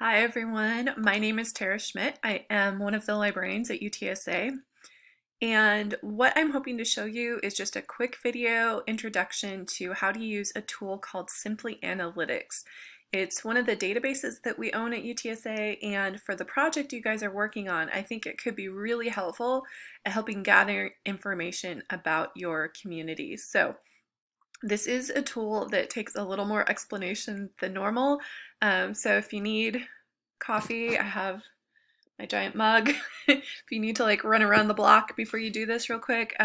Hi everyone, my name is Tara Schmidt. I am one of the librarians at UTSA, and what I'm hoping to show you is just a quick video introduction to how to use a tool called SimplyAnalytics. It's one of the databases that we own at UTSA, and for the project you guys are working on, I think it could be really helpful at helping gather information about your communities. So this is a tool that takes a little more explanation than normal. So if you need coffee, I have my giant mug. If you need to like run around the block before you do this real quick,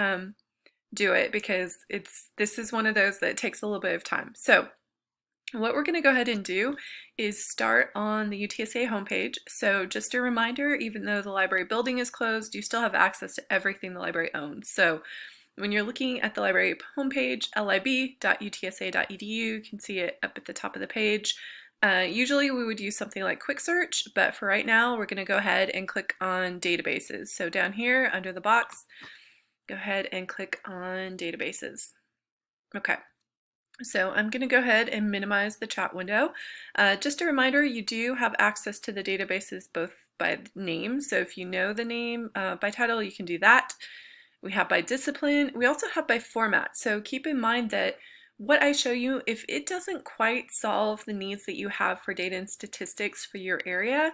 do it because this is one of those that takes a little bit of time. So what we're going to go ahead and do is start on the UTSA homepage. So just a reminder, even though the library building is closed, you still have access to everything the library owns. So when you're looking at the library homepage, lib.utsa.edu, you can see it up at the top of the page. Usually we would use something like quick search, but for right now we're going to go ahead and click on databases. So down here under the box, go ahead and click on databases. Okay. So I'm going to go ahead and minimize the chat window. Just a reminder, you do have access to the databases both by name. So if you know the name by title, you can do that. We have by discipline. We also have by format. So keep in mind that what I show you, if it doesn't quite solve the needs that you have for data and statistics for your area,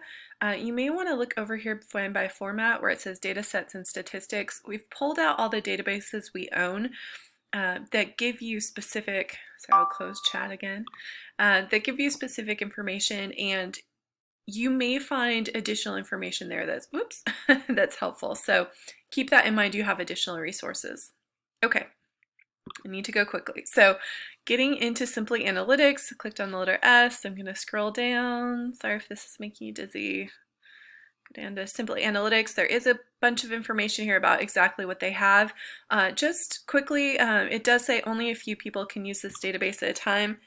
you may want to look over here by format where it says data sets and statistics. We've pulled out all the databases we own that give you specific, sorry, I'll close chat again, that give you specific information, and you may find additional information there that's, whoops, that's helpful. So keep that in mind, you have additional resources. Okay, I need to go quickly. So getting into SimplyAnalytics, clicked on the letter S. I'm going to scroll down. Sorry if this is making you dizzy. Go down to SimplyAnalytics. There is a bunch of information here about exactly what they have. Just quickly, it does say only a few people can use this database at a time.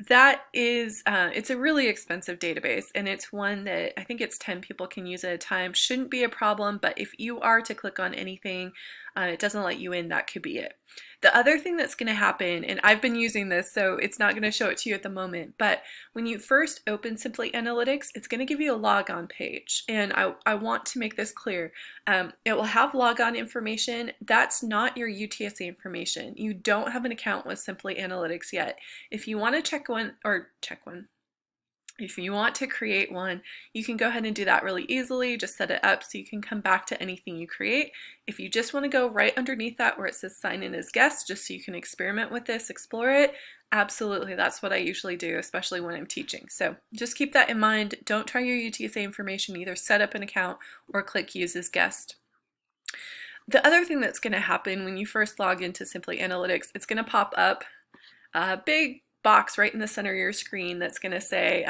That is, it's a really expensive database, and it's one that I think it's 10 people can use at a time. Shouldn't be a problem, but if you are to click on anything, it doesn't let you in, that could be it. The other thing that's going to happen, and I've been using this, so it's not going to show it to you at the moment, but when you first open SimplyAnalytics, it's going to give you a logon page, and I want to make this clear. It will have logon information. That's not your UTSA information. You don't have an account with SimplyAnalytics yet. If you want to if you want to create one, you can go ahead and do that really easily. Just set it up so you can come back to anything you create. If you just want to go right underneath that where it says sign in as guest, just so you can experiment with this, explore it, absolutely, that's what I usually do, especially when I'm teaching. So just keep that in mind. Don't try your UTSA information, either set up an account or click use as guest. The other thing that's going to happen when you first log into SimplyAnalytics, it's going to pop up a big box right in the center of your screen that's going to say,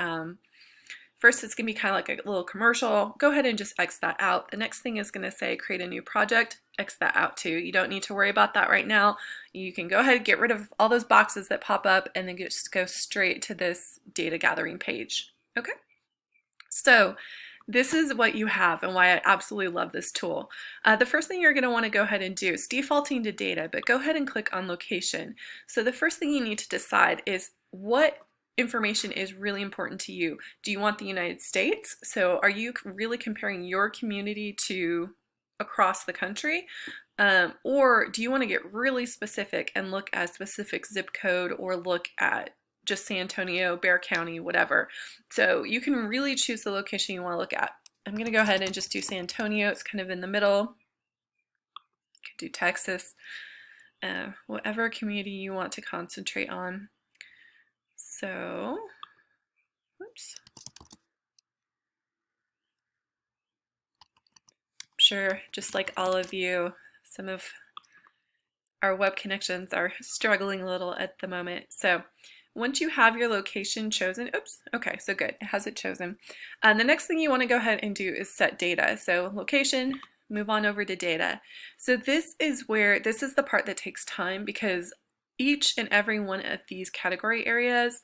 first it's going to be kind of like a little commercial. Go ahead and just X that out. The next thing is going to say create a new project. X that out too. You don't need to worry about that right now. You can go ahead and get rid of all those boxes that pop up and then just go straight to this data gathering page. Okay, so this is what you have and why I absolutely love this tool. The first thing you're going to want to go ahead and do is defaulting to data, but go ahead and click on location. So the first thing you need to decide is what information is really important to you. Do you want the United States? So are you really comparing your community to across the country? Or do you want to get really specific and look at specific zip code or look at just San Antonio, Bexar County, whatever. So you can really choose the location you want to look at. I'm going to go ahead and just do San Antonio. It's kind of in the middle. You could do Texas, whatever community you want to concentrate on. So, whoops. I'm sure, just like all of you, some of our web connections are struggling a little at the moment. So once you have your location chosen, oops, okay, so good, it has it chosen. The next thing you want to go ahead and do is set data. So location, move on over to data. So this is the part that takes time, because each and every one of these category areas,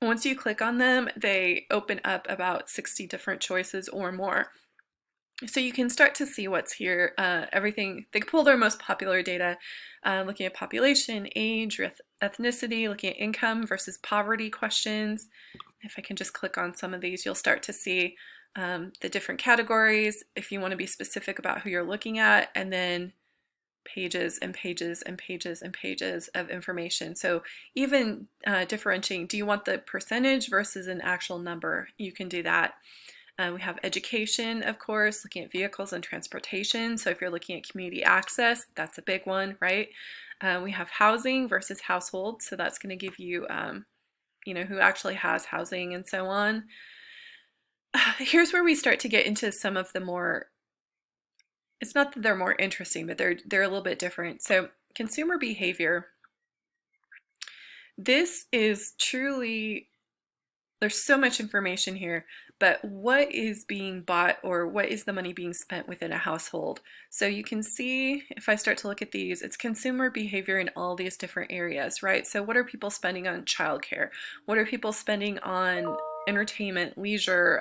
once you click on them, they open up about 60 different choices or more. So you can start to see what's here. Everything, they pull their most popular data, looking at population, age, ethnicity, looking at income versus poverty questions, if I can just click on some of these, you'll start to see the different categories if you want to be specific about who you're looking at, and then pages and pages and pages and pages of information. So even differentiating, do you want the percentage versus an actual number? You can do that. We have education, of course, looking at vehicles and transportation. So if you're looking at community access, that's a big one, right? We have housing versus household. So that's going to give you, who actually has housing and so on. Here's where we start to get into some of the more, it's not that they're more interesting, but they're a little bit different. So consumer behavior, this is truly, there's so much information here, but what is being bought or what is the money being spent within a household? So you can see, if I start to look at these, it's consumer behavior in all these different areas, right? So what are people spending on childcare? What are people spending on entertainment, leisure,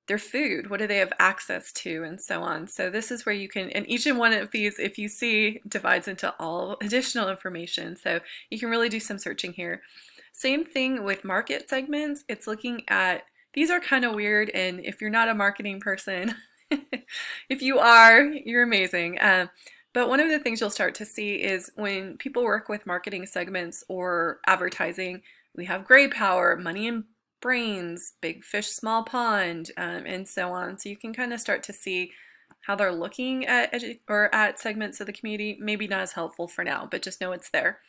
their food? What do they have access to, and so on? So this is where you can, and each and one of these, if you see, divides into all additional information. So you can really do some searching here. Same thing with market segments. It's looking at, these are kind of weird, and if you're not a marketing person, if you are, you're amazing. But one of the things you'll start to see is when people work with marketing segments or advertising, we have gray power, money and brains, big fish, small pond, and so on. So you can kind of start to see how they're looking at segments of the community. Maybe not as helpful for now, but just know it's there.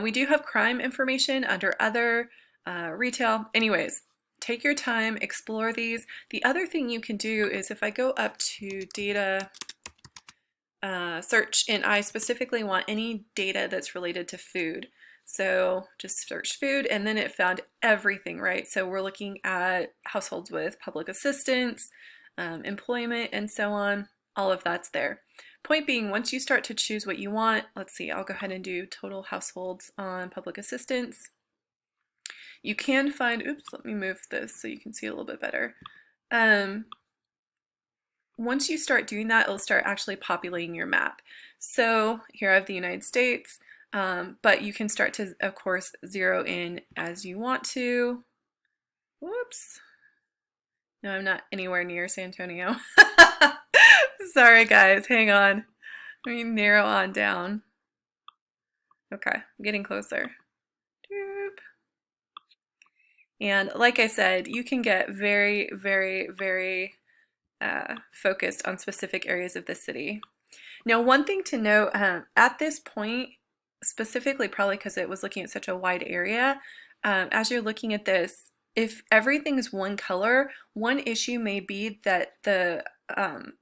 We do have crime information under other, retail. Anyways, take your time, explore these. The other thing you can do is if I go up to data search, and I specifically want any data that's related to food. So just search food, and then it found everything, right? So we're looking at households with public assistance, employment, and so on. All of that's there. Point being, once you start to choose what you want, let's see, I'll go ahead and do total households on public assistance. You can find, oops, let me move this so you can see a little bit better. Once you start doing that, it'll start actually populating your map. So here I have the United States, but you can start to, of course, zero in as you want to. Whoops. No, I'm not anywhere near San Antonio. Sorry, guys, hang on. Let me narrow on down. Okay, I'm getting closer. Doop. And like I said, you can get very, very, very focused on specific areas of the city. Now, one thing to note, at this point, specifically probably because it was looking at such a wide area, as you're looking at this, if everything is one color, one issue may be that the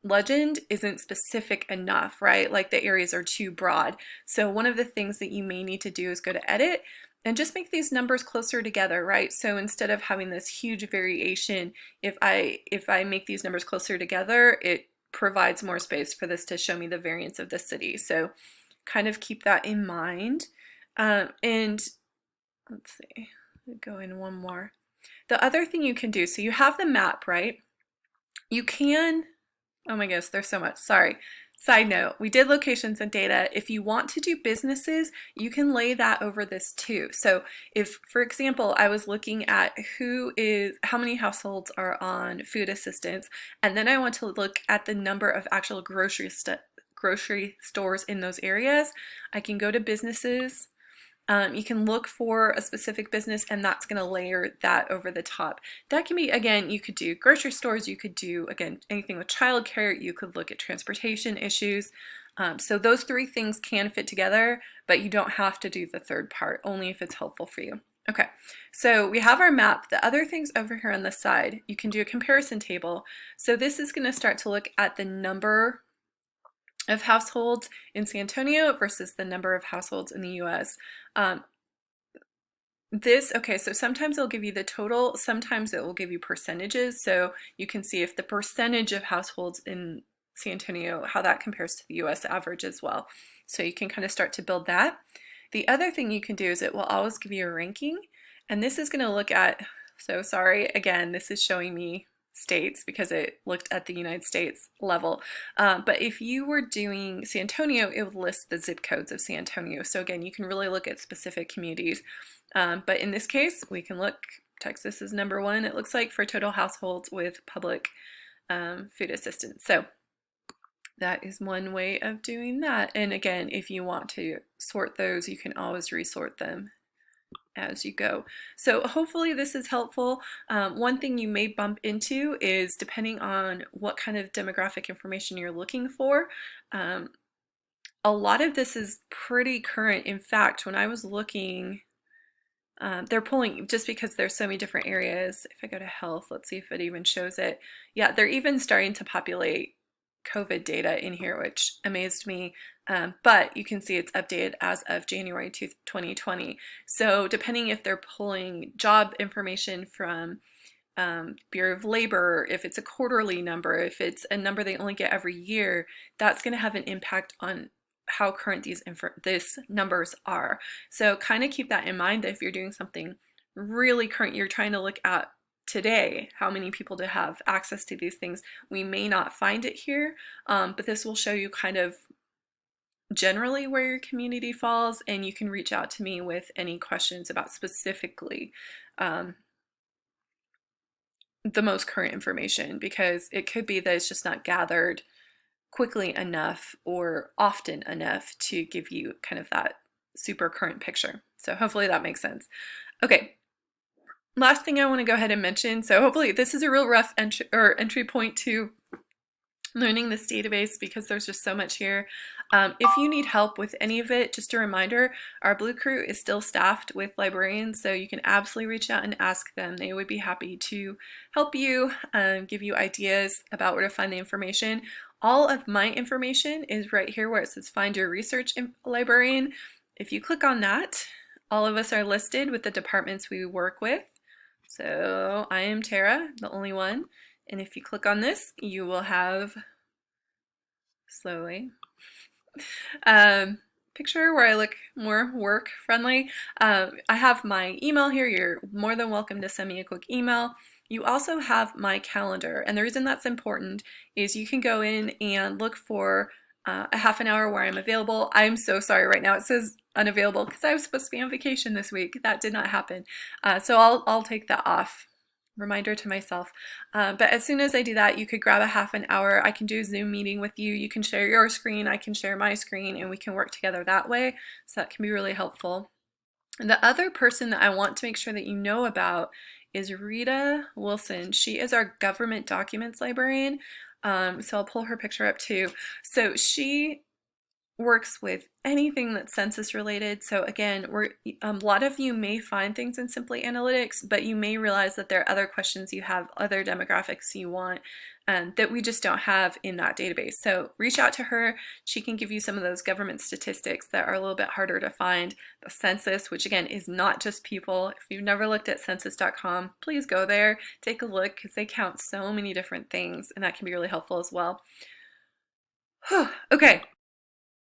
legend isn't specific enough, right? Like the areas are too broad. So one of the things that you may need to do is go to edit and just make these numbers closer together, right? So instead of having this huge variation, if I make these numbers closer together, it provides more space for this to show me the variance of the city. So kind of keep that in mind. And let's see, go in one more. The other thing you can do, so you have the map, right? You can, oh my gosh, there's so much, sorry. Side note, we did locations and data. If you want to do businesses, you can lay that over this too. So if, for example, I was looking at how many households are on food assistance, and then I want to look at the number of actual grocery stores in those areas, I can go to businesses. You can look for a specific business, and that's going to layer that over the top. That can be, again, you could do grocery stores, you could do, again, anything with childcare, you could look at transportation issues. So those three things can fit together, but you don't have to do the third part, only if it's helpful for you. Okay, so we have our map. The other things over here on the side, you can do a comparison table. So this is going to start to look at the number of households in San Antonio versus the number of households in the US. Okay, so sometimes it'll give you the total, sometimes it will give you percentages. So you can see if the percentage of households in San Antonio, how that compares to the US average as well. So you can kind of start to build that. The other thing you can do is it will always give you a ranking. And this is going to look at, so sorry, again, this is showing me states because it looked at the United States level. But if you were doing San Antonio, it would list the zip codes of San Antonio. So again, you can really look at specific communities. But in this case, we can look Texas is number one, it looks like, for total households with public food assistance. So that is one way of doing that. And again, if you want to sort those, you can always resort them as you go. So hopefully this is helpful. One thing you may bump into is, depending on what kind of demographic information you're looking for, a lot of this is pretty current. In fact, when I was looking, they're pulling, just because there's so many different areas. If I go to health, let's see if it even shows it. Yeah, they're even starting to populate COVID data in here, which amazed me. But you can see it's updated as of January 2020. So depending if they're pulling job information from Bureau of Labor, if it's a quarterly number, if it's a number they only get every year, that's going to have an impact on how current these numbers are. So kind of keep that in mind, that if you're doing something really current, you're trying to look at today, how many people to have access to these things, we may not find it here, but this will show you kind of generally where your community falls, and you can reach out to me with any questions about specifically the most current information, because it could be that it's just not gathered quickly enough or often enough to give you kind of that super current picture. So hopefully that makes sense. Okay, last thing I want to go ahead and mention, so hopefully this is a real rough entry point to learning this database, because there's just so much here. If you need help with any of it, just a reminder, our Blue Crew is still staffed with librarians, so you can absolutely reach out and ask them. They would be happy to help you, give you ideas about where to find the information. All of my information is right here where it says Find Your Research Librarian. If you click on that, all of us are listed with the departments we work with. So I am Tara, the only one. And if you click on this, you will have, slowly, picture where I look more work friendly. I have my email here. You're more than welcome to send me a quick email. You also have my calendar, and the reason that's important is you can go in and look for a half an hour where I'm available. I'm so sorry, right now it says unavailable because I was supposed to be on vacation this week. That did not happen. So I'll take that off. Reminder to myself. But as soon as I do that, you could grab a half an hour. I can do a Zoom meeting with you. You can share your screen, I can share my screen, and we can work together that way. So that can be really helpful. And the other person that I want to make sure that you know about is Rita Wilson. She is our government documents librarian. So I'll pull her picture up too. So she works with anything that's census related. So again, a lot of you may find things in SimplyAnalytics, but you may realize that there are other questions you have, other demographics you want, that we just don't have in that database. So reach out to her. She can give you some of those government statistics that are a little bit harder to find. The census, which again is not just people. If you've never looked at census.com, please go there, take a look, because they count so many different things, and that can be really helpful as well. Okay,